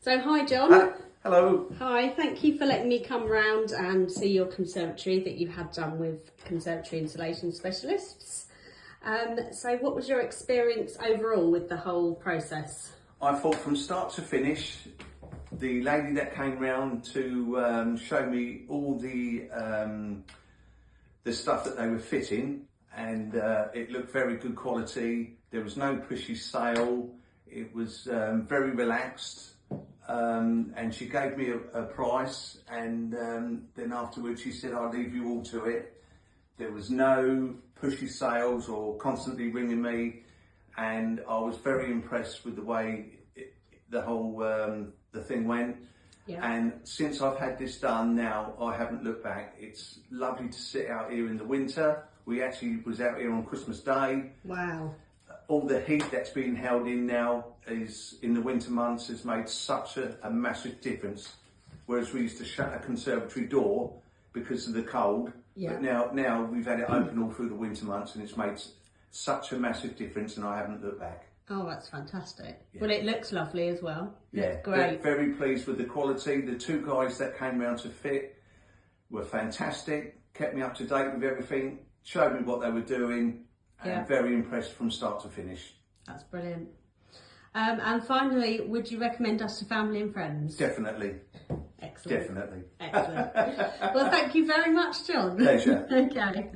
So hi John. Hello. Hi, thank you for letting me come round and see your conservatory that you had done with Conservatory Insulation Specialists. So what was your experience overall with the whole process? I thought from start to finish, the lady that came round to show me all the stuff that they were fitting, and it looked very good quality. There was no pushy sale. It was very relaxed. And she gave me a price, and then afterwards she said, I'll leave you all to it. There was no pushy sales or constantly ringing me, and I was very impressed with the way the whole the thing went. Yeah. And since I've had this done now, I haven't looked back. It's lovely to sit out here in the winter. We actually was out here on Christmas Day. Wow. All the heat that's being held in now is in the winter months has made such a massive difference. Whereas we used to shut a conservatory door because of the cold, Yeah. but now we've had it open all through the winter months, and it's made such a massive difference, and I haven't looked back. Oh, that's fantastic. Yeah. Well, it looks lovely as well. Yeah, Looks great. Very pleased with the quality. The two guys that came round to fit were fantastic, kept me up to date with everything, showed me what they were doing, and Yeah. very impressed from start to finish. That's brilliant. And finally, would you recommend us to family and friends? Definitely. Excellent. Definitely. Excellent. Well, thank you very much, John. Pleasure. Okay.